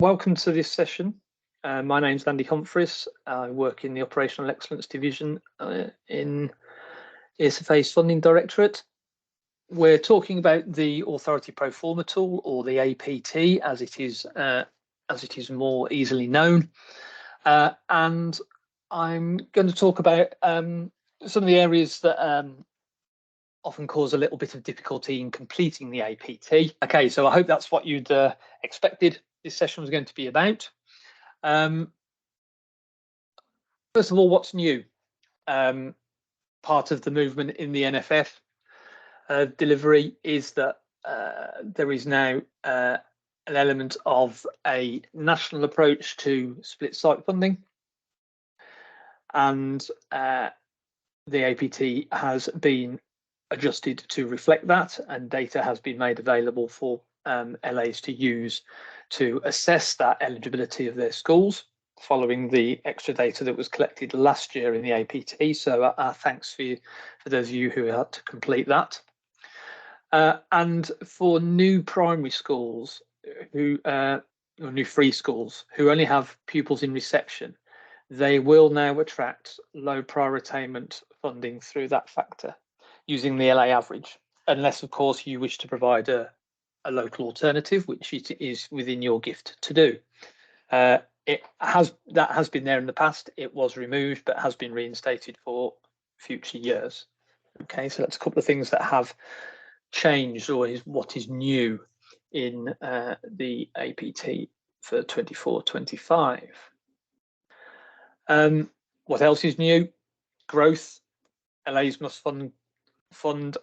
Welcome to this session. My name's Andy Humphries. I work in the Operational Excellence Division in ESFA's Funding Directorate. We're talking about the Authority Proforma tool, or the APT, as it is more easily known. And I'm going to talk about some of the areas that often cause a little bit of difficulty in completing the APT. Okay, so I hope that's what you'd expected this session was going to be about. First of all, what's new? Part of the movement in the NFF delivery is that there is now an element of a national approach to split site funding, and the APT has been adjusted to reflect that, and data has been made available for LAs to use to assess that eligibility of their schools following the extra data that was collected last year in the APT. So thanks for those of you who had to complete that. And for new primary schools or new free schools who only have pupils in reception, they will now attract low prior attainment funding through that factor using the LA average, unless of course you wish to provide a local alternative, which it is within your gift to do. That has been there in the past. It was removed, but has been reinstated for future years. Okay, so that's a couple of things that have changed, or is what is new in the APT for 24-25. What else is new? Growth. LAs must fund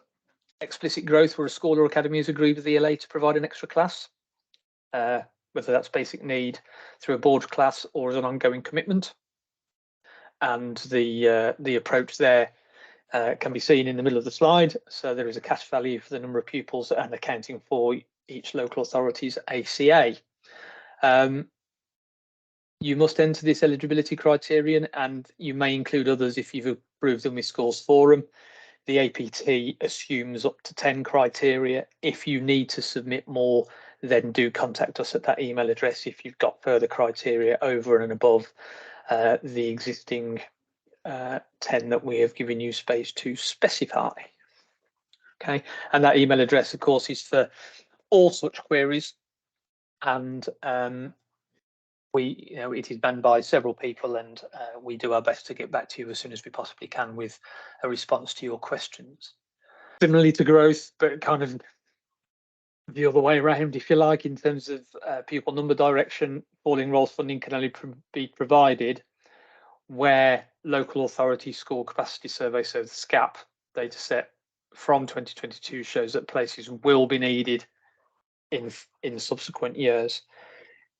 explicit growth where a school or academy has agreed with the LA to provide an extra class, whether that's basic need through a board class or as an ongoing commitment. And the approach there can be seen in the middle of the slide. So there is a cash value for the number of pupils and accounting for each local authority's ACA. You must enter this eligibility criterion, and you may include others if you've approved them with Schools Forum. The APT assumes up to 10 criteria. If you need to submit more, then do contact us at that email address if you've got further criteria over and above the existing 10 that we have given you space to specify. Okay, and that email address, of course, is for all such queries, and it is banned by several people, and we do our best to get back to you as soon as we possibly can with a response to your questions. Similarly to growth, but kind of the other way around, if you like, in terms of pupil number direction, falling roles funding can only be provided where local authority school capacity survey, so the SCAP data set from 2022 shows that places will be needed in subsequent years.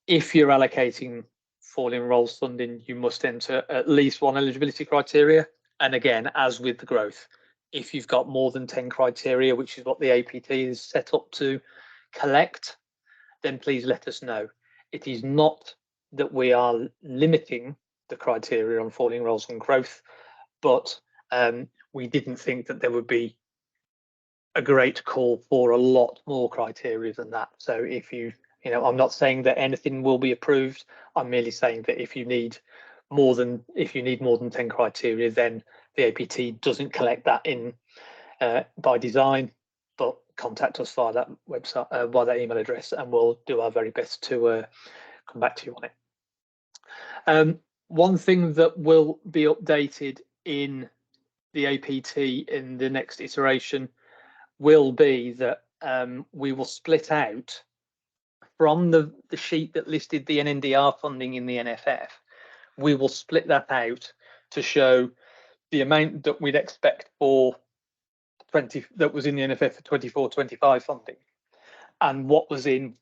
If you're allocating falling roles funding, you must enter at least one eligibility criteria. And again, as with the growth, if you've got more than 10 criteria, which is what the APT is set up to collect, then please let us know. It is not that we are limiting the criteria on falling roles and growth, but we didn't think that there would be a great call for a lot more criteria than that. So if I'm not saying that anything will be approved. I'm merely saying that if you need more than 10 criteria, then the APT doesn't collect that in by design, but contact us via that website, by that email address, and we'll do our very best to come back to you on it. One thing that will be updated in the APT in the next iteration will be that we will split out from the sheet that listed the NNDR funding in the NFF. We will split that out to show the amount that we'd expect for that was in the NFF for 24-25 funding, and what was in,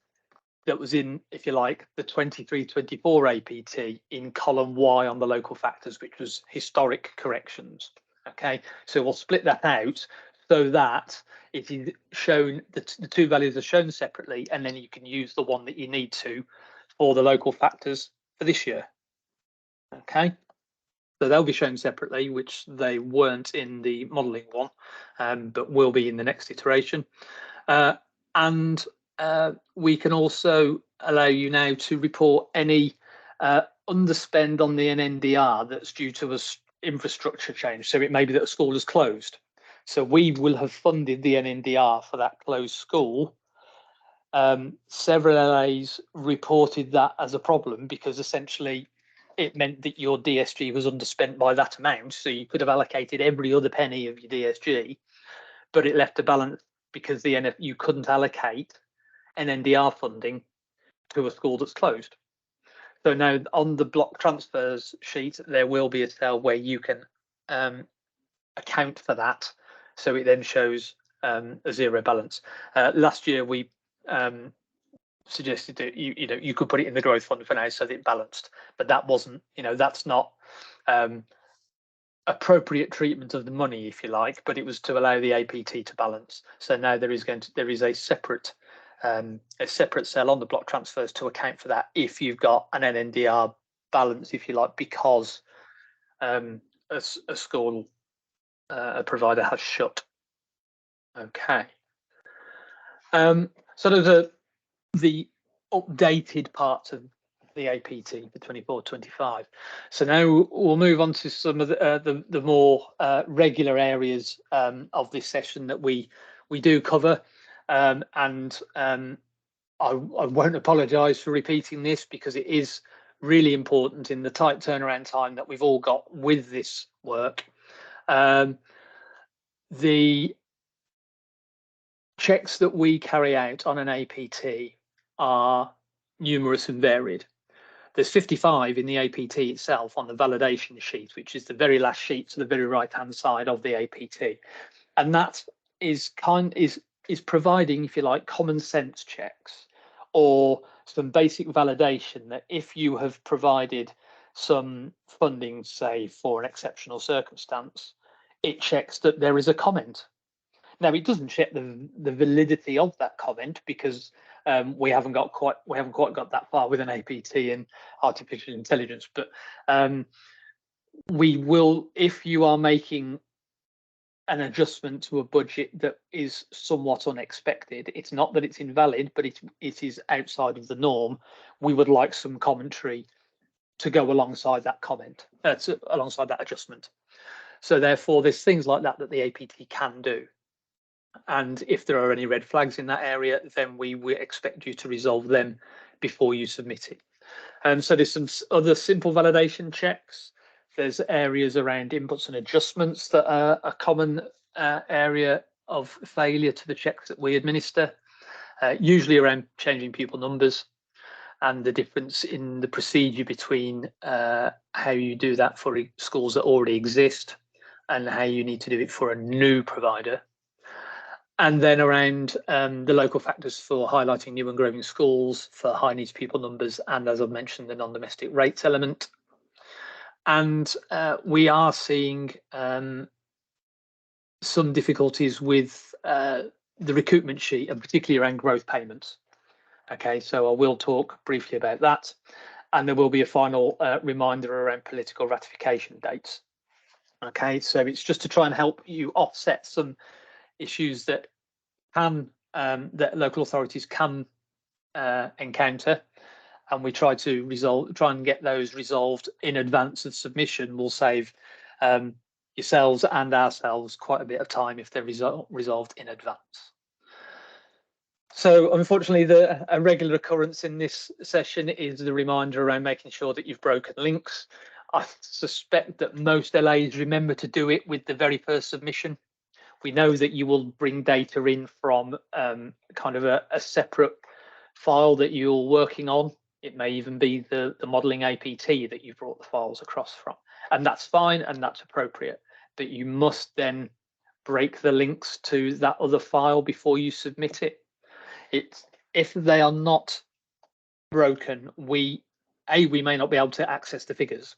if you like, the 23-24 APT in column Y on the local factors, which was historic corrections. Okay, so we'll split that out so that it is shown, the two values are shown separately, and then you can use the one that you need to for the local factors for this year. Okay, so they'll be shown separately, which they weren't in the modelling one, but will be in the next iteration. And we can also allow you now to report any underspend on the NNDR that's due to a infrastructure change. So it may be that a school is closed. So we will have funded the NNDR for that closed school. Several LAs reported that as a problem because essentially it meant that your DSG was underspent by that amount. So you could have allocated every other penny of your DSG, but it left a balance because you couldn't allocate NNDR funding to a school that's closed. So now on the block transfers sheet, there will be a cell where you can account for that. So it then shows a zero balance. Last year we suggested that you could put it in the growth fund for now so that it balanced, but that wasn't, that's not appropriate treatment of the money, if you like, but it was to allow the APT to balance. So now there is a separate cell on the block transfers to account for that if you've got an NNDR balance, if you like, because a school, a provider has shut. Okay. So those are the updated parts of the APT for 24-25. So now we'll move on to some of the more regular areas of this session that we do cover, and I won't apologise for repeating this because it is really important in the tight turnaround time that we've all got with this work. The checks that we carry out on an APT are numerous and varied. There's 55 in the APT itself on the validation sheet, which is the very last sheet to the very right-hand side of the APT, and that is providing, if you like, common sense checks or some basic validation that if you have provided some funding, say for an exceptional circumstance, it checks that there is a comment. Now it doesn't check the validity of that comment because we haven't quite got that far with an APT in artificial intelligence, but we will, if you are making an adjustment to a budget that is somewhat unexpected, it's not that it's invalid, but it is outside of the norm, we would like some commentary to go alongside that comment, alongside that adjustment. So therefore there's things like that the APT can do. And if there are any red flags in that area, then we expect you to resolve them before you submit it. And so there's some other simple validation checks. There's areas around inputs and adjustments that are a common area of failure to the checks that we administer, usually around changing pupil numbers and the difference in the procedure between how you do that for schools that already exist and how you need to do it for a new provider. And then around the local factors for highlighting new and growing schools, for high needs pupil numbers, and as I've mentioned, the non-domestic rates element. And we are seeing some difficulties with the recoupment sheet, and particularly around growth payments. Okay, so I will talk briefly about that. And there will be a final reminder around political ratification dates. Okay, so it's just to try and help you offset some issues that local authorities can encounter, and we try and get those resolved in advance of submission. Will save yourselves and ourselves quite a bit of time if they're resolved in advance. So unfortunately, a regular occurrence in this session is the reminder around making sure that you've broken links. I suspect that most LAs remember to do it with the very first submission. We know that you will bring data in from kind of a separate file that you're working on. It may even be the modeling APT that you brought the files across from, and that's fine and that's appropriate. But you must then break the links to that other file before you submit it. If they are not broken, we may not be able to access the figures.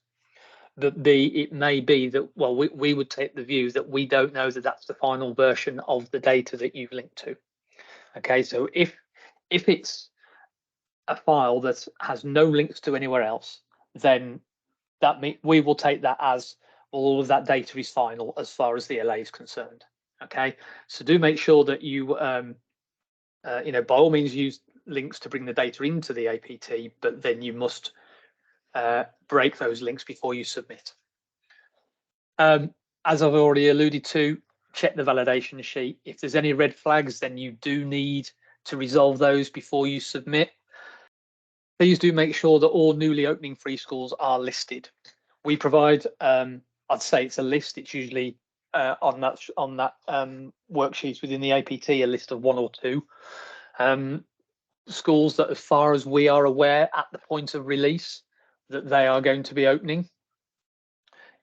But it may be that, well, we would take the view that we don't know that that's the final version of the data that you've linked to. Okay, so if it's a file that has no links to anywhere else, then we will take that as all of that data is final as far as the LA is concerned. Okay, so do make sure that you by all means use links to bring the data into the APT, but then you must break those links before you submit. As I've already alluded to, check the validation sheet. If there's any red flags, then you do need to resolve those before you submit. Please do make sure that all newly opening free schools are listed. We provide, I'd say it's a list. It's usually on that worksheet within the APT, a list of 1 or 2 schools that, as far as we are aware, at the point of release, that they are going to be opening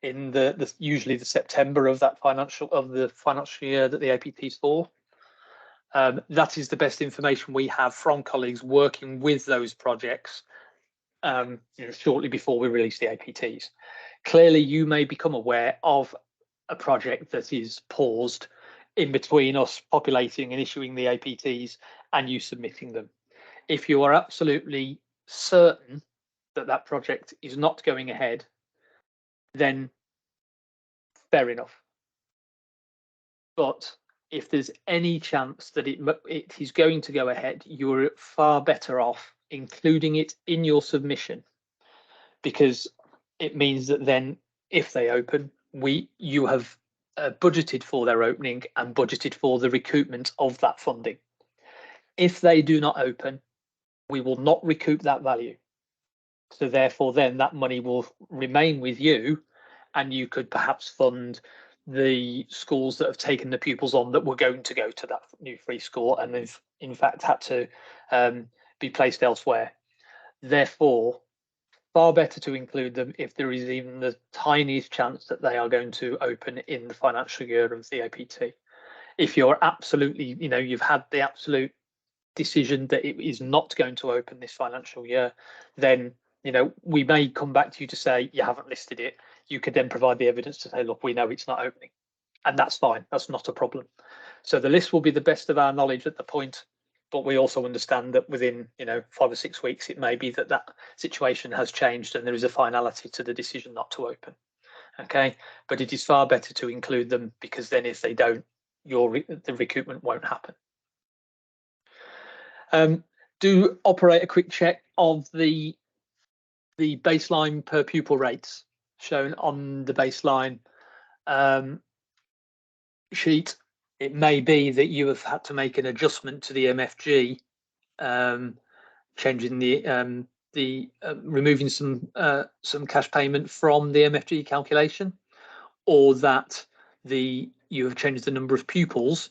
in usually the September of the financial year that the APT is for. That is the best information we have from colleagues working with those projects shortly before we release the APTs. Clearly, you may become aware of a project that is paused in between us populating and issuing the APTs and you submitting them. If you are absolutely certain that that project is not going ahead, then fair enough. But if there's any chance that it is going to go ahead, you're far better off including it in your submission, because it means that then if they open, you have budgeted for their opening and budgeted for the recoupment of that funding. If they do not open, we will not recoup that value. So therefore, then that money will remain with you, and you could perhaps fund the schools that have taken the pupils on that were going to go to that new free school and have in fact had to be placed elsewhere. Therefore, far better to include them if there is even the tiniest chance that they are going to open in the financial year of the APT. If you're absolutely, you've had the absolute decision that it is not going to open this financial year, then we may come back to you to say you haven't listed it. You could then provide the evidence to say, look, we know it's not opening, and that's fine. That's not a problem. So the list will be the best of our knowledge at the point, but we also understand that within 5 or 6 weeks, it may be that that situation has changed and there is a finality to the decision not to open. Okay, but it is far better to include them, because then if they don't, the recoupment won't happen. Do operate a quick check of the baseline per pupil rates shown on the baseline sheet. It may be that you have had to make an adjustment to the MFG, changing the removing some cash payment from the MFG calculation, or that you have changed the number of pupils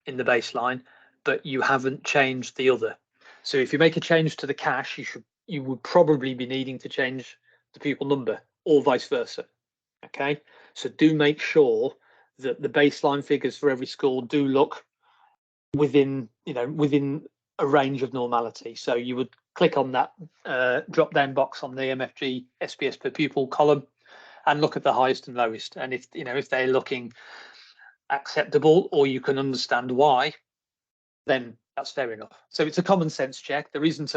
in the baseline, but you haven't changed the other. So if you make a change to the cash, you would probably be needing to change the pupil number, or vice versa. Okay, so do make sure that the baseline figures for every school do look within a range of normality. So you would click on that drop down box on the MFG SBS per pupil column and look at the highest and lowest, and if they're looking acceptable, or you can understand why, then that's fair enough. So it's a common sense check. There isn't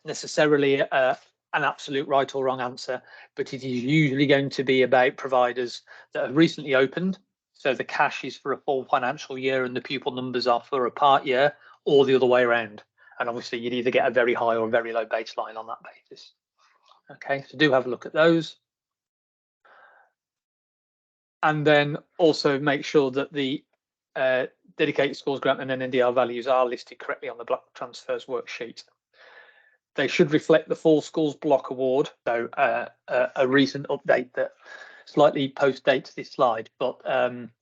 necessarily an absolute right or wrong answer, but it is usually going to be about providers that have recently opened. So the cash is for a full financial year and the pupil numbers are for a part year, or the other way around. And obviously you'd either get a very high or a very low baseline on that basis. Okay, so do have a look at those. And then also make sure that the dedicated schools grant and NNDR values are listed correctly on the block transfers worksheet. They should reflect the full schools block award. So a recent update that slightly post-dates this slide, but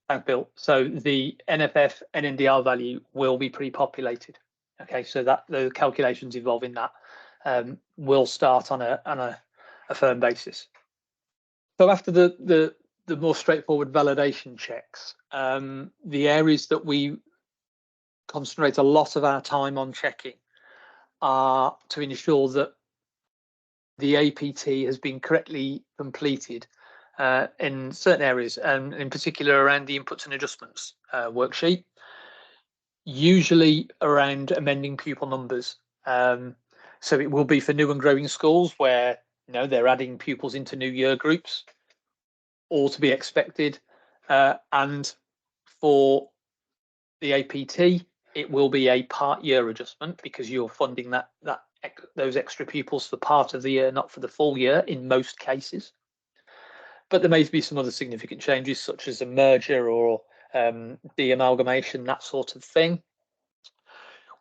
thanks, Bill. So the NFF NNDR value will be pre-populated. Okay, so that the calculations involving that will start on a firm basis. So after the more straightforward validation checks, the areas that we concentrate a lot of our time on checking are to ensure that the APT has been correctly completed in certain areas, and in particular around the inputs and adjustments worksheet, usually around amending pupil numbers. So it will be for new and growing schools where they're adding pupils into new year groups, all to be expected, and for the APT, it will be a part year adjustment because you're funding those extra pupils for part of the year, not for the full year in most cases. But there may be some other significant changes, such as a merger or de-amalgamation, that sort of thing.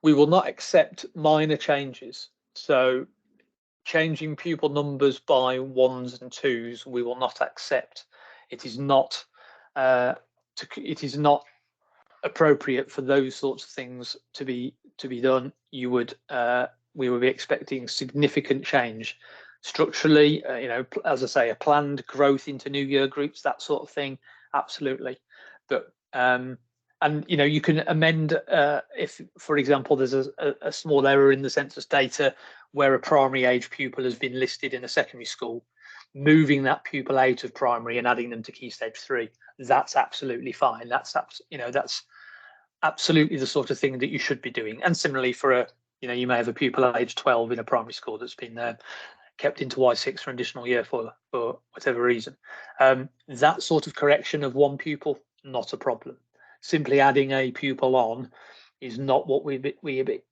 We will not accept minor changes. So changing pupil numbers by 1s and 2s, we will not accept. It is not appropriate for those sorts of things to be done. We would be expecting significant change structurally. As I say, a planned growth into new year groups, that sort of thing, absolutely. But and you can amend if, for example, there's a small error in the census data where a primary age pupil has been listed in a secondary school, moving that pupil out of primary and adding them to Key Stage 3. That's absolutely fine. That's absolutely the sort of thing that you should be doing. And similarly for you may have a pupil age 12 in a primary school that's been kept into Y6 for an additional year for whatever reason. That sort of correction of one pupil, not a problem. Simply adding a pupil on is not what we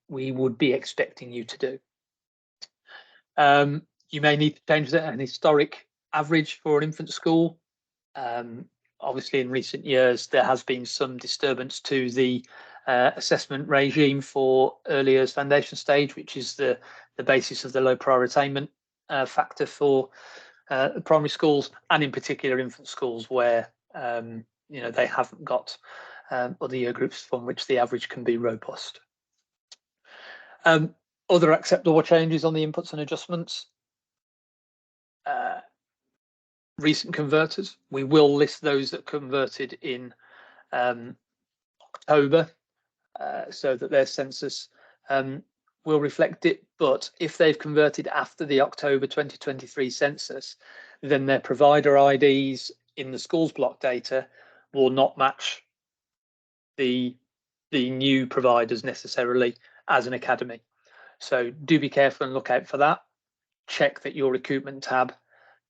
would be expecting you to do. You may need to change an historic average for an infant school. Obviously, in recent years, there has been some disturbance to the assessment regime for early years foundation stage, which is the basis of the low prior attainment factor for primary schools, and in particular infant schools where they haven't got other year groups from which the average can be robust. Other acceptable changes on the inputs and adjustments. Recent converters, we will list those that converted in October so that their census will reflect it. But if they've converted after the October 2023 census, then their provider IDs in the schools block data will not match the new providers necessarily as an academy. So do be careful and look out for that. Check that your recruitment tab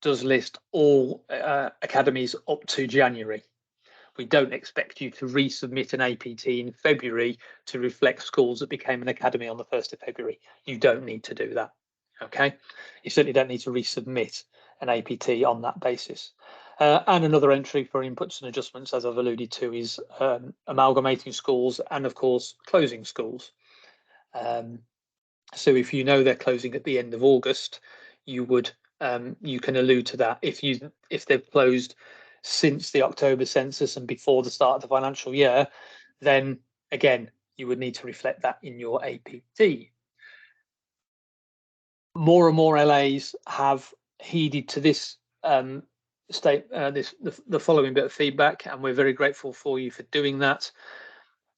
does list all academies up to January. We don't expect you to resubmit an APT in February to reflect schools that became an academy on the 1st of February. You don't need to do that. Okay, you certainly don't need to resubmit an APT on that basis. And another entry for inputs and adjustments, as I've alluded to, is amalgamating schools and, of course, closing schools. So if you know they're closing at the end of August, you can allude to that. If they've closed since the October census and before the start of the financial year, then again you would need to reflect that in your APT. More and more LAs have heeded to this the following bit of feedback, and we're very grateful for you for doing that.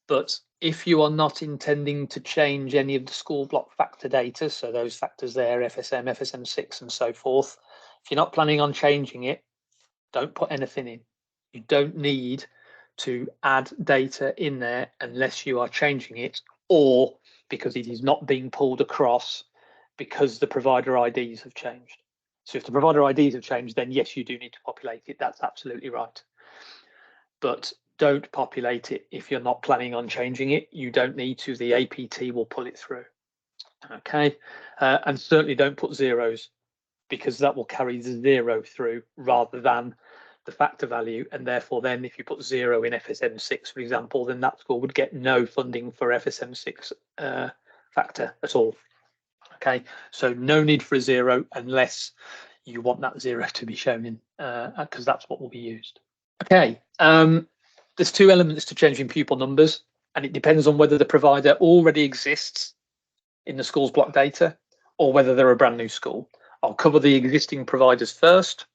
But if you are not intending to change any of the school block factor data, so those factors there, FSM, FSM6 and so forth, if you're not planning on changing it, don't put anything in. You don't need to add data in there unless you are changing it, or because it is not being pulled across because the provider IDs have changed. So if the provider IDs have changed, then yes, you do need to populate it. That's absolutely right. But don't populate it if you're not planning on changing it. You don't need to. The APT will pull it through. Okay, and certainly don't put zeros, because that will carry the zero through rather than the factor value, and therefore then if you put 0 in FSM6, for example, then that school would get no funding for FSM6 factor at all. Okay, so no need for a 0 unless you want that 0 to be shown in, because that's what will be used. Okay, there's two elements to changing pupil numbers, and it depends on whether the provider already exists in the schools block data or whether they're a brand new school. I'll cover the existing providers first.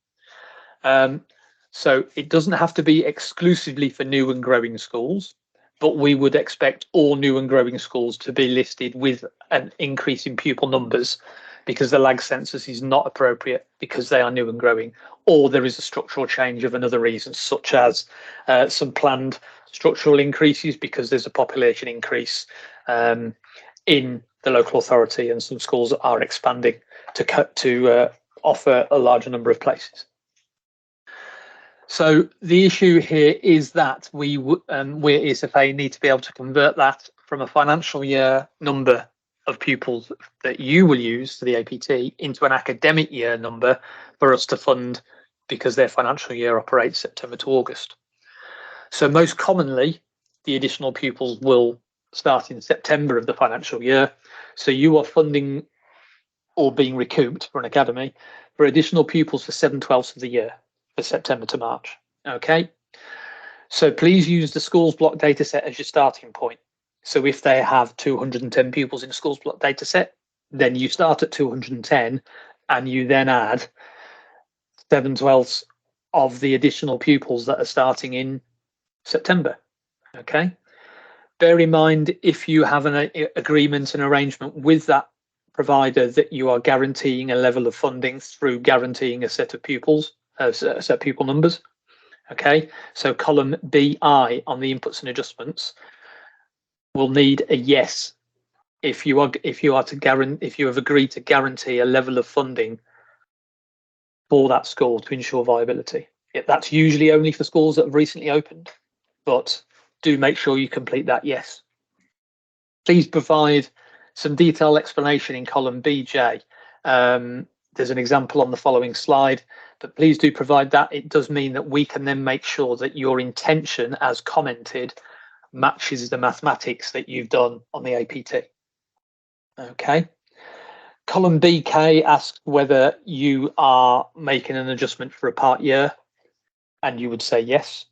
So it doesn't have to be exclusively for new and growing schools, but we would expect all new and growing schools to be listed with an increase in pupil numbers, because the lag census is not appropriate because they are new and growing, or there is a structural change of another reason, such as some planned structural increases because there's a population increase in the local authority and some schools are expanding to offer a larger number of places. So the issue here is that we ESFA need to be able to convert that from a financial year number of pupils that you will use for the APT into an academic year number for us to fund, because their financial year operates September to August. So most commonly, the additional pupils will start in September of the financial year. So you are funding or being recouped for an academy for additional pupils for 7/12 of the year, for September to March. Okay. So please use the schools block data set as your starting point. So if they have 210 pupils in a schools block data set, then you start at 210 and you then add 7/12 of the additional pupils that are starting in September. Okay. Bear in mind, if you have an agreement and arrangement with that provider, that you are guaranteeing a level of funding through guaranteeing a set of pupils, set of pupil numbers. Okay, so column BI on the inputs and adjustments will need a yes if you have agreed to guarantee a level of funding for that school to ensure viability. That's usually only for schools that have recently opened, but do make sure you complete that yes. Please provide some detailed explanation in column BJ. There's an example on the following slide, but please do provide that. It does mean that we can then make sure that your intention, as commented, matches the mathematics that you've done on the APT. Okay. Column BK asks whether you are making an adjustment for a part year, and you would say yes.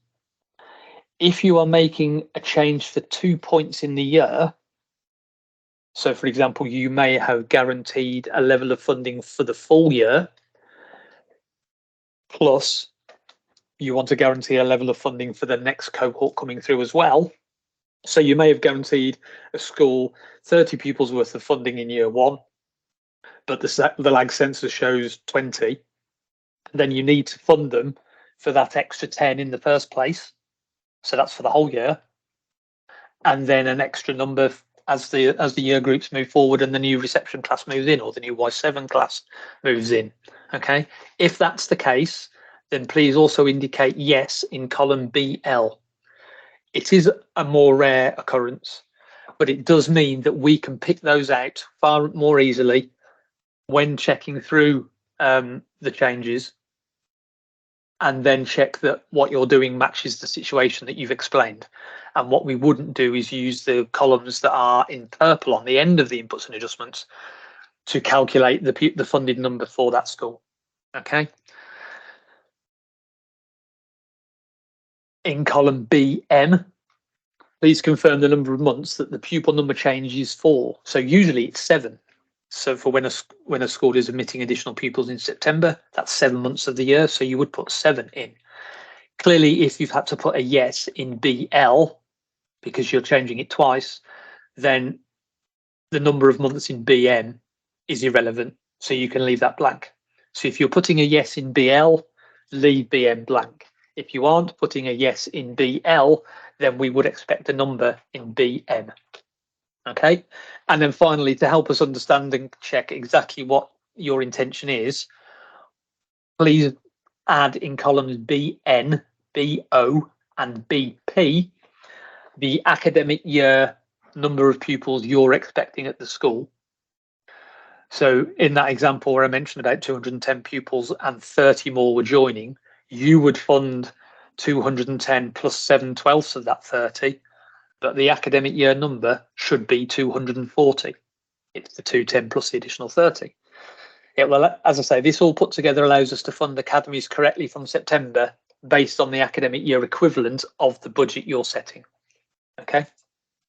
If you are making a change for 2 points in the year, so for example, you may have guaranteed a level of funding for the full year, plus you want to guarantee a level of funding for the next cohort coming through as well. So you may have guaranteed a school 30 pupils worth of funding in year one, but the lag census shows 20. Then you need to fund them for that extra 10 in the first place. So that's for the whole year. And then an extra number as the year groups move forward and the new reception class moves in, or the new Y7 class moves in. Okay. If that's the case, then please also indicate yes in column BL. It is a more rare occurrence, but it does mean that we can pick those out far more easily when checking through the changes, and then check that what you're doing matches the situation that you've explained. And what we wouldn't do is use the columns that are in purple on the end of the inputs and adjustments to calculate the funded number for that school. Okay. In column BM, please confirm the number of months that the pupil number change is for. So usually it's 7. So for when a school is admitting additional pupils in September, that's 7 months of the year. So you would put 7 in. Clearly, if you've had to put a yes in BL because you're changing it twice, then the number of months in BM is irrelevant. So you can leave that blank. So if you're putting a yes in BL, leave BM blank. If you aren't putting a yes in BL, then we would expect a number in BM. Okay. And then finally, to help us understand and check exactly what your intention is, please add in columns BN, BO, and BP the academic year number of pupils you're expecting at the school. So in that example where I mentioned about 210 pupils and 30 more were joining, you would fund 210 plus 7/12 of that 30, but the academic year number should be 240. It's the 210 plus the additional 30. Yeah, well, as I say, this all put together allows us to fund academies correctly from September based on the academic year equivalent of the budget you're setting. Okay.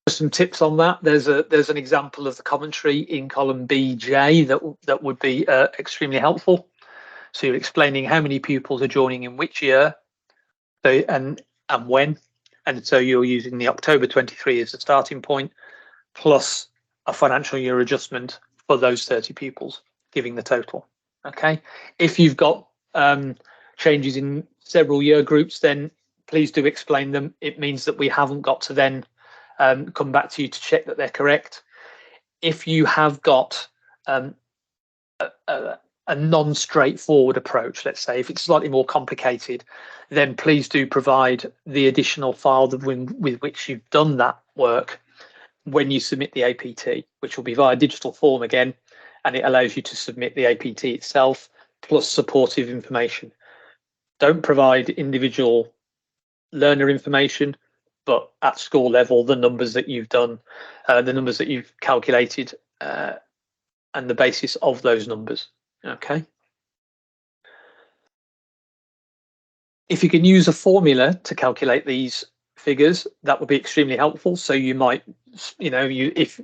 Some tips on that. There's an example of the commentary in column BJ that would be extremely helpful. So you're explaining how many pupils are joining in which year, so, and when, and so you're using the October 23 as the starting point, plus a financial year adjustment for those 30 pupils, giving the total. Okay. If you've got changes in several year groups, then please do explain them. It means that we haven't got to then come back to you to check that they're correct. If you have got a non-straightforward approach, let's say, if it's slightly more complicated, then please do provide the additional file with which you've done that work when you submit the APT, which will be via digital form again, and it allows you to submit the APT itself plus supportive information. Don't provide individual learner information, but at school level, the numbers that you've done, the numbers that you've calculated, and the basis of those numbers. Okay. If you can use a formula to calculate these figures, that would be extremely helpful. So you might, if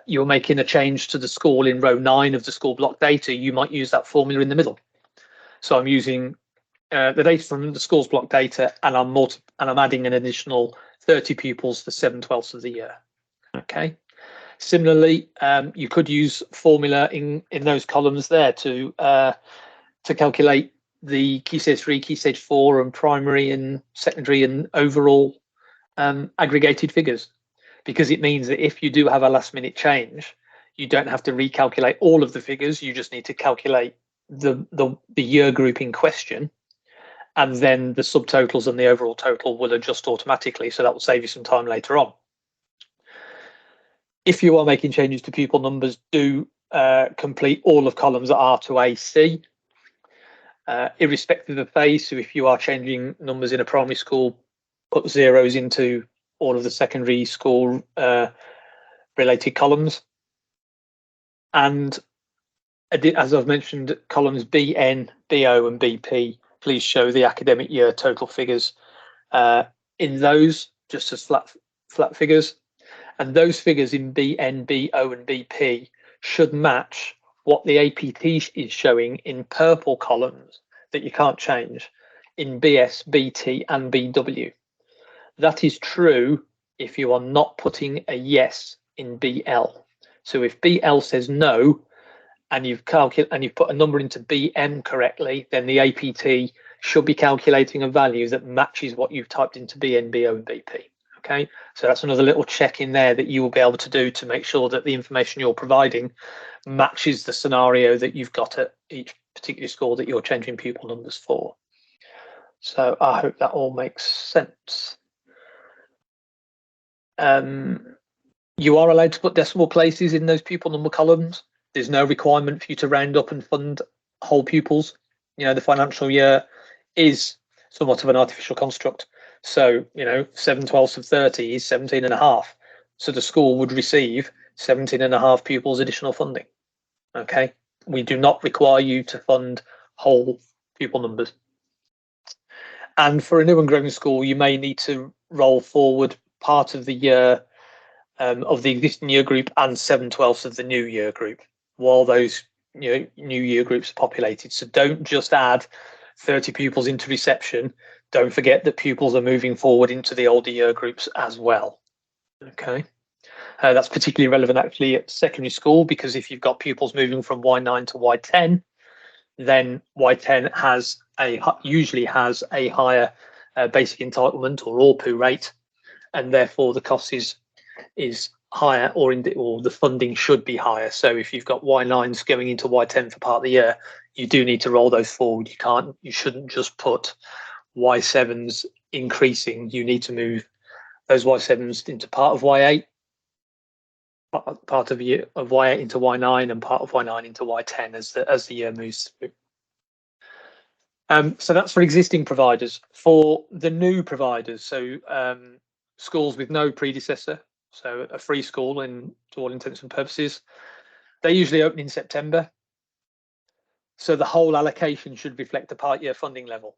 you're making a change to the school in row 9 of the school block data, you might use that formula in the middle. So I'm using the data from the schools block data, and I'm adding an additional 30 pupils for 7/12 of the year. Okay. Similarly, you could use formula in those columns there to calculate the Key Stage 3, Key Stage 4, and primary and secondary and overall aggregated figures, because it means that if you do have a last minute change, you don't have to recalculate all of the figures. You just need to calculate the year group in question, and then the subtotals and the overall total will adjust automatically. So that will save you some time later on. If you are making changes to pupil numbers, do complete all of columns R to AC, irrespective of phase. So if you are changing numbers in a primary school, put zeros into all of the secondary school related columns. And as I've mentioned, columns BN, BO, and BP, please show the academic year total figures in those, just as flat figures. And those figures in BN, BO, and BP should match what the APT is showing in purple columns that you can't change in BS, BT, and BW. That is true if you are not putting a yes in BL. So if BL says no, and you've put a number into BM correctly, then the APT should be calculating a value that matches what you've typed into BN, BO, and BP. Okay, so that's another little check in there that you will be able to do to make sure that the information you're providing matches the scenario that you've got at each particular school that you're changing pupil numbers for. So I hope that all makes sense. You are allowed to put decimal places in those pupil number columns. There's no requirement for you to round up and fund whole pupils. The financial year is somewhat of an artificial construct. So, 7/12 of 30 is 17.5. So the school would receive 17.5 pupils additional funding. Okay. We do not require you to fund whole pupil numbers. And for a new and growing school, you may need to roll forward part of the year of the existing year group and 7/12 of the new year group while those new year groups are populated. So don't just add 30 pupils into reception. Don't forget that pupils are moving forward into the older year groups as well. Okay. That's particularly relevant actually at secondary school, because if you've got pupils moving from Y9 to Y10, then Y10 usually has a higher basic entitlement or ARPU rate, and therefore the cost is higher, or the funding should be higher. So if you've got Y9s going into Y10 for part of the year, you do need to roll those forward. You shouldn't just put Y7s increasing. You need to move those Y7s into part of Y8, part of Y8 into Y9, and part of Y9 into Y10 as the year moves through. So that's for existing providers. For the new providers, so schools with no predecessor, so a free school to all intents and purposes, they usually open in September. So the whole allocation should reflect the part year funding level.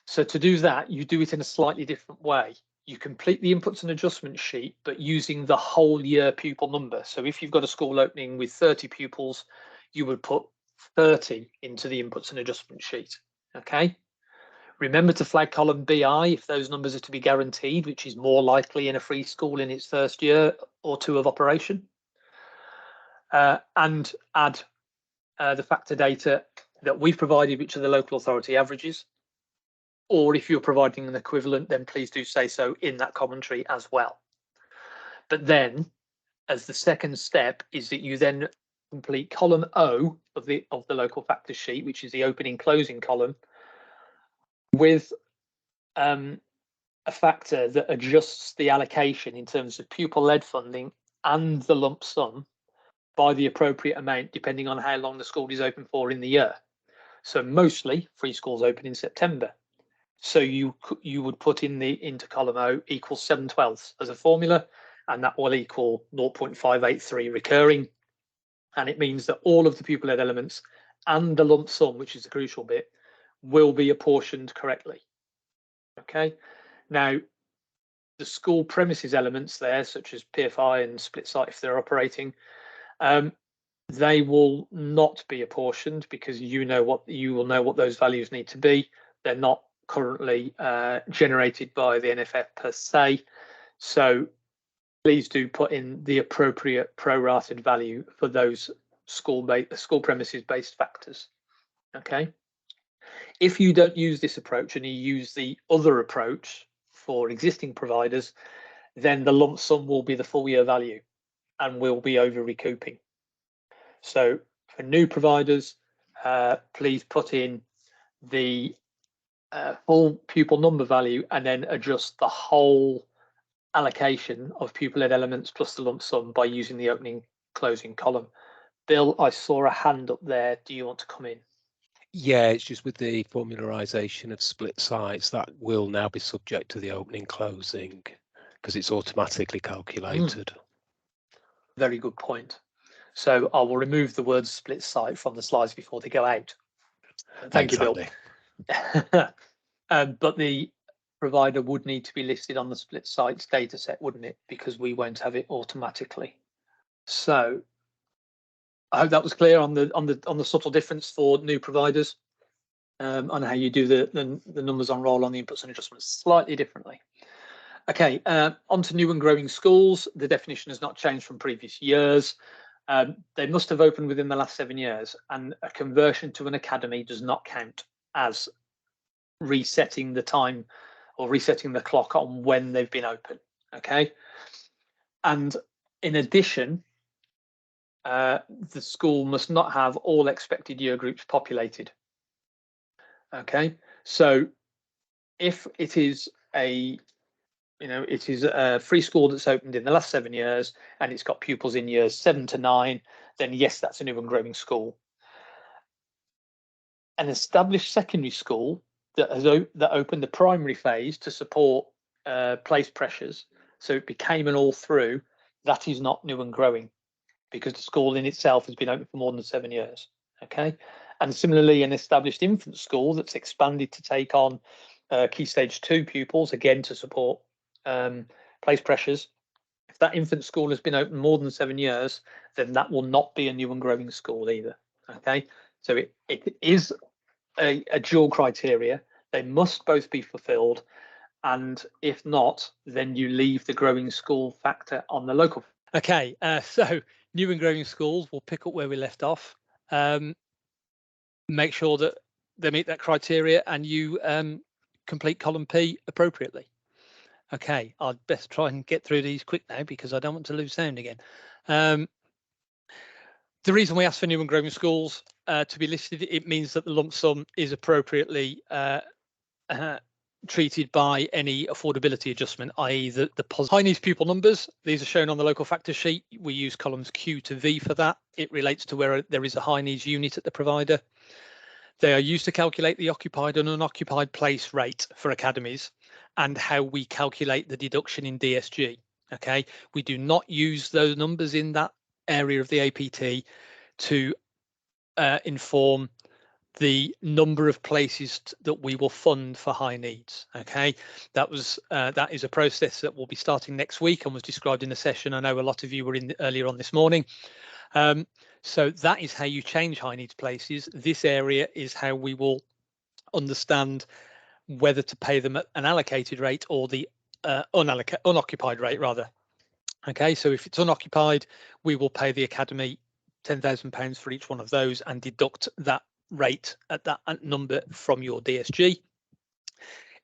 So to do that, you do it in a slightly different way. You complete the inputs and adjustment sheet, but using the whole year pupil number. So if you've got a school opening with 30 pupils, you would put 30 into the inputs and adjustment sheet. Okay. Remember to flag column BI if those numbers are to be guaranteed, which is more likely in a free school in its first year or two of operation. And add the factor data that we've provided, which are the local authority averages. Or if you're providing an equivalent, then please do say so in that commentary as well. But then, as the second step, is that you then complete column O of the local factor sheet, which is the opening closing column, with a factor that adjusts the allocation in terms of pupil-led funding and the lump sum by the appropriate amount, depending on how long the school is open for in the year. So mostly free schools open in September. So you would put in into column O equals 7/12 as a formula, and that will equal 0.583 recurring. And it means that all of the pupil-led elements and the lump sum, which is the crucial bit, will be apportioned correctly. Okay. Now, the school premises elements there, such as PFI and split site if they're operating, they will not be apportioned because you will know what those values need to be. They're not currently generated by the NFF per se. So please do put in the appropriate prorated value for those school premises based factors. Okay. If you don't use this approach and you use the other approach for existing providers, then the lump sum will be the full year value and will be over recouping. So for new providers, please put in the full pupil number value and then adjust the whole allocation of pupil-led elements plus the lump sum by using the opening closing column. Bill, I saw a hand up there. Do you want to come in? Yeah, it's just with the formularization of split sites that will now be subject to the opening closing because it's automatically calculated. Very good point. So I will remove the word split site from the slides before they go out. Thank you, Bill. But the provider would need to be listed on the split sites data set, wouldn't it? Because we won't have it automatically. So I hope that was clear on the subtle difference for new providers, on how you do the numbers on roll on the inputs and adjustments slightly differently. Okay, on to new and growing schools. The definition has not changed from previous years. They must have opened within the last 7 years, and a conversion to an academy does not count as resetting the time or resetting the clock on when they've been open. Okay, and in addition, the school must not have all expected year groups populated. Okay, so if it is a free school that's opened in the last 7 years and it's got pupils in years 7 to 9, then yes, that's a new and growing school. An established secondary school that opened the primary phase to support place pressures, so it became an all through, that is not new and growing because the school in itself has been open for more than 7 years. Okay, and similarly, an established infant school that's expanded to take on key stage 2 pupils, again to support place pressures. If that infant school has been open more than 7 years, then that will not be a new and growing school either. Okay, so it is a dual criteria. They must both be fulfilled, and if not, then you leave the growing school factor on the local. Okay, so new and growing schools, we'll pick up where we left off. Make sure that they meet that criteria and you complete column P appropriately. Okay, I'd best try and get through these quick now because I don't want to lose sound again. The reason we ask for new and growing schools to be listed, it means that the lump sum is appropriately treated by any affordability adjustment, i.e. the high needs pupil numbers. These are shown on the local factor sheet. We use columns Q to V for that. It relates to where there is a high needs unit at the provider. They are used to calculate the occupied and unoccupied place rate for academies and how we calculate the deduction in DSG. Okay, we do not use those numbers in that area of the APT to inform the number of places that we will fund for high needs. Okay, that is a process that will be starting next week and was described in a session I know a lot of you were in earlier on this morning. So that is how you change high needs places. This area is how we will understand whether to pay them at an allocated rate or the unoccupied rate rather. Okay, so if it's unoccupied, we will pay the academy £10,000 for each one of those and deduct that rate at that number from your DSG.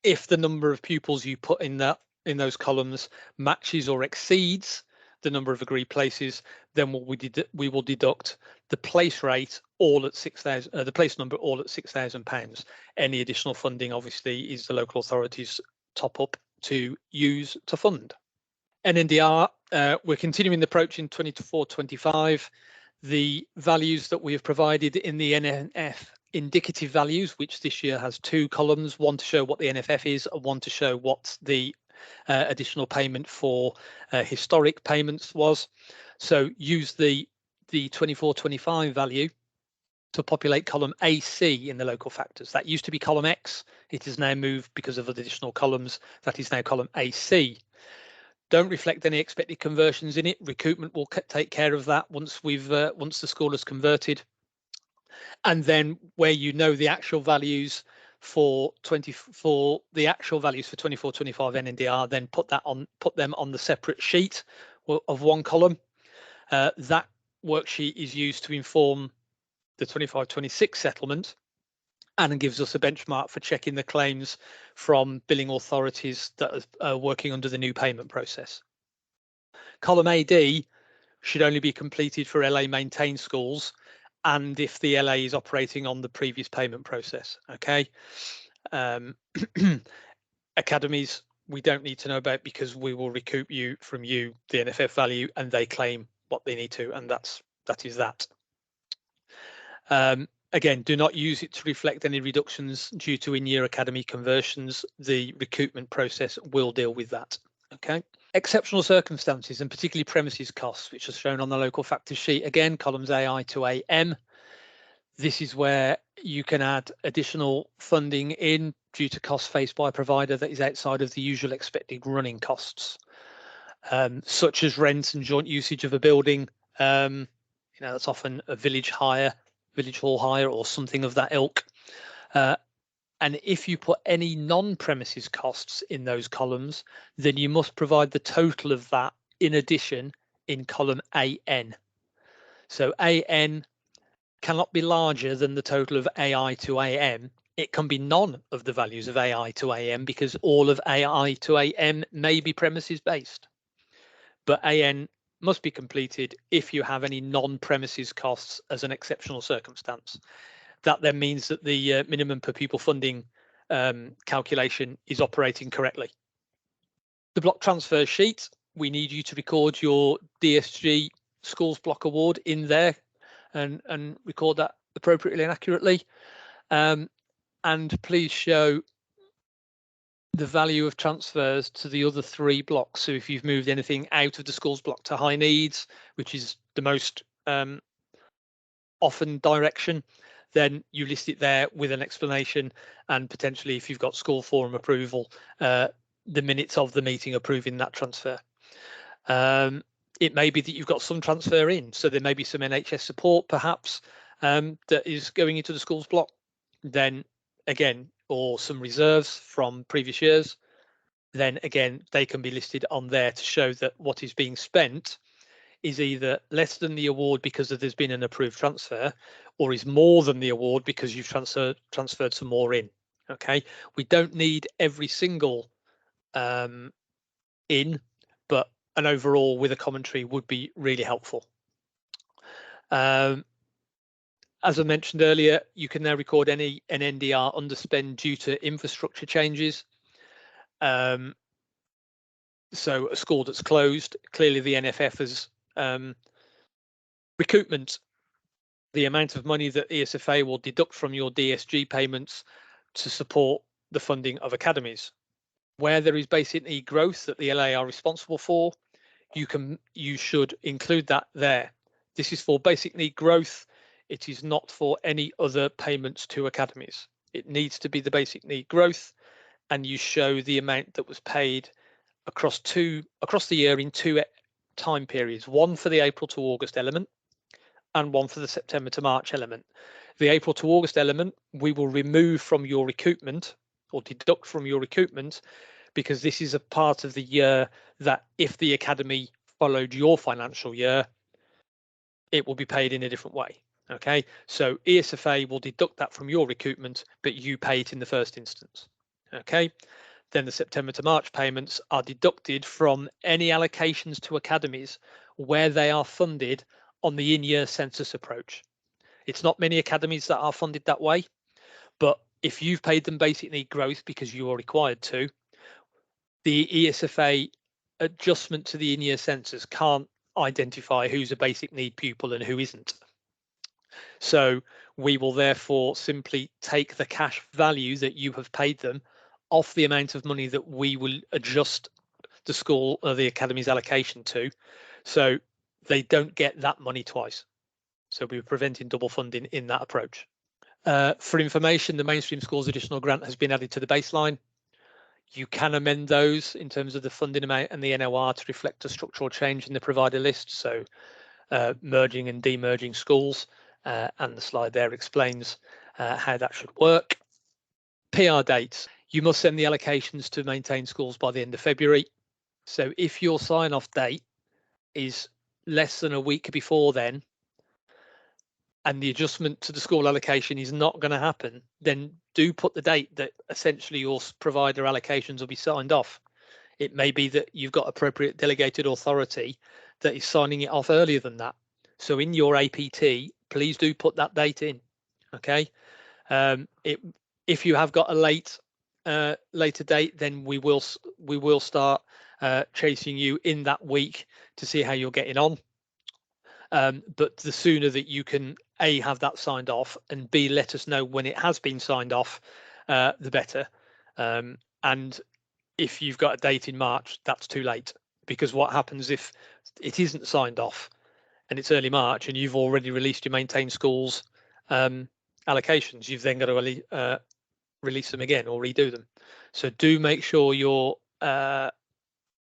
If the number of pupils you put in those columns matches or exceeds the number of agreed places, then we will deduct the place rate all at £6,000, the place number all at £6,000. Any additional funding, obviously, is the local authority's top up to use to fund. NNDR, we're continuing the approach in 24-25. The values that we have provided in the NNF indicative values, which this year has 2 columns, one to show what the NFF is and one to show what the additional payment for historic payments was. So use the 24-25 value to populate column AC in the local factors. That used to be column X. It is now moved because of additional columns. That is now column AC. Don't reflect any expected conversions in it. Recoupment will take care of that once once the school has converted. And then where you know the actual values for 24-25 NNDR, then put them on the separate sheet of one column. That worksheet is used to inform the 25-26 settlement and gives us a benchmark for checking the claims from billing authorities that are working under the new payment process. Column AD should only be completed for LA maintained schools and if the LA is operating on the previous payment process. Okay. Academies, we don't need to know about because we will recoup from you the NFF value and they claim what they need to, and that is that. Again, do not use it to reflect any reductions due to in-year academy conversions. The recoupment process will deal with that. Okay. Exceptional circumstances and particularly premises costs, which are shown on the local factors sheet. Again, columns AI to AM. This is where you can add additional funding in due to costs faced by a provider that is outside of the usual expected running costs, such as rent and joint usage of a building. That's often a village hall hire or something of that ilk. And if you put any non-premises costs in those columns, then you must provide the total of that in addition in column AN. So AN cannot be larger than the total of AI to AM. It can be none of the values of AI to AM because all of AI to AM may be premises based. But AN must be completed if you have any non-premises costs as an exceptional circumstance. That then means that the minimum per pupil funding calculation is operating correctly. The block transfer sheet, we need you to record your DSG schools block award in there and record that appropriately and accurately. And please show the value of transfers to the other 3 blocks. So if you've moved anything out of the schools block to high needs, which is the most often direction, then you list it there with an explanation and potentially if you've got school forum approval, the minutes of the meeting approving that transfer. It may be that you've got some transfer in, so there may be some NHS support perhaps that is going into the schools block, then again, or some reserves from previous years, then again, they can be listed on there to show that what is being spent is either less than the award because there's been an approved transfer or is more than the award because you've transferred some more in. Okay, we don't need every single in, but an overall with a commentary would be really helpful. As I mentioned earlier, you can now record any NNDR underspend due to infrastructure changes. So a school that's closed, clearly the NFF has recoupment, the amount of money that ESFA will deduct from your DSG payments to support the funding of academies. Where there is basic need growth that the LA are responsible for, you should include that there. This is for basic need growth. It is not for any other payments to academies. It needs to be the basic need growth, and you show the amount that was paid across the year in 2 time periods, one for the April to August element and one for the September to March element. The April to August element we will remove from your recoupment or deduct from your recoupment because this is a part of the year that if the academy followed your financial year, it will be paid in a different way. Okay, so ESFA will deduct that from your recoupment, but you pay it in the first instance. Okay, then the September to March payments are deducted from any allocations to academies where they are funded on the in-year census approach. It's not many academies that are funded that way, but if you've paid them basic need growth because you are required to, the ESFA adjustment to the in-year census can't identify who's a basic need pupil and who isn't. So we will therefore simply take the cash value that you have paid them off the amount of money that we will adjust the school or the academy's allocation to. So they don't get that money twice. So we're preventing double funding in that approach. For information, the mainstream schools additional grant has been added to the baseline. You can amend those in terms of the funding amount and the NOR to reflect a structural change in the provider list. So merging and demerging schools, and the slide there explains how that should work. PR dates. You must send the allocations to maintain schools by the end of February. So if your sign-off date is less than a week before then, and the adjustment to the school allocation is not going to happen, then do put the date that essentially your provider allocations will be signed off. It may be that you've got appropriate delegated authority that is signing it off earlier than that. So in your APT, please do put that date in. Okay. If you have got a later date, then we will start chasing you in that week to see how you're getting on. But the sooner that you can A, have that signed off, and B, let us know when it has been signed off, the better. And if you've got a date in March, that's too late, because what happens if it isn't signed off and it's early March and you've already released your maintained schools allocations? You've then got to release them again or redo them. So do make sure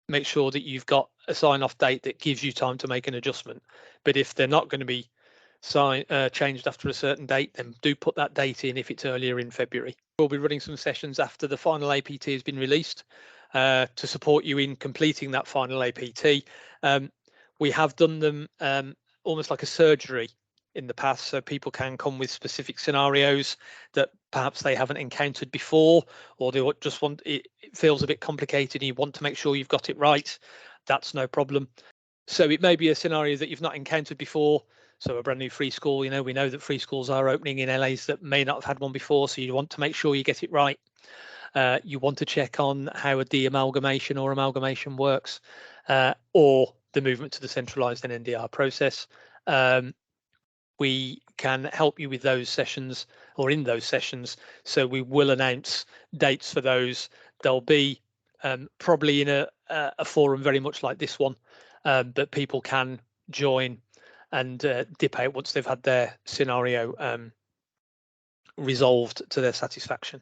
make sure that you've got a sign-off date that gives you time to make an adjustment. But if they're not going to be changed after a certain date, then do put that date in if it's earlier in February. We'll be running some sessions after the final APT has been released to support you in completing that final APT. We have done them almost like a surgery in the past, so people can come with specific scenarios that perhaps they haven't encountered before, or they just want it feels a bit complicated and you want to make sure you've got it right. That's no problem. So it may be a scenario that you've not encountered before. So a brand new free school, we know that free schools are opening in LAs that may not have had one before, so you want to make sure you get it right. You want to check on how a de-amalgamation or amalgamation works, or the movement to the centralized NNDR process. We can help you with those sessions or in those sessions. So we will announce dates for those. They'll be probably in a forum very much like this one, but people can join and dip out once they've had their scenario resolved to their satisfaction.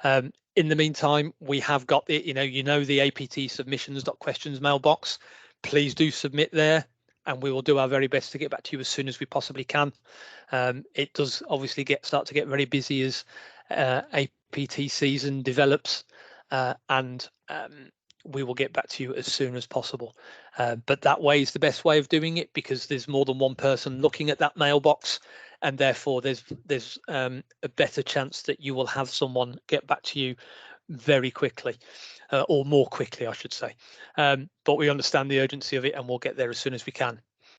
In the meantime, we have got the the APT submissions.questions mailbox. Please do submit there, and we will do our very best to get back to you as soon as we possibly can. It does obviously start to get very busy as APT season develops, and we will get back to you as soon as possible. But that way is the best way of doing it, because there's more than one person looking at that mailbox, and therefore there's a better chance that you will have someone get back to you very quickly, or more quickly, I should say. But we understand the urgency of it, and we'll get there as soon as we can.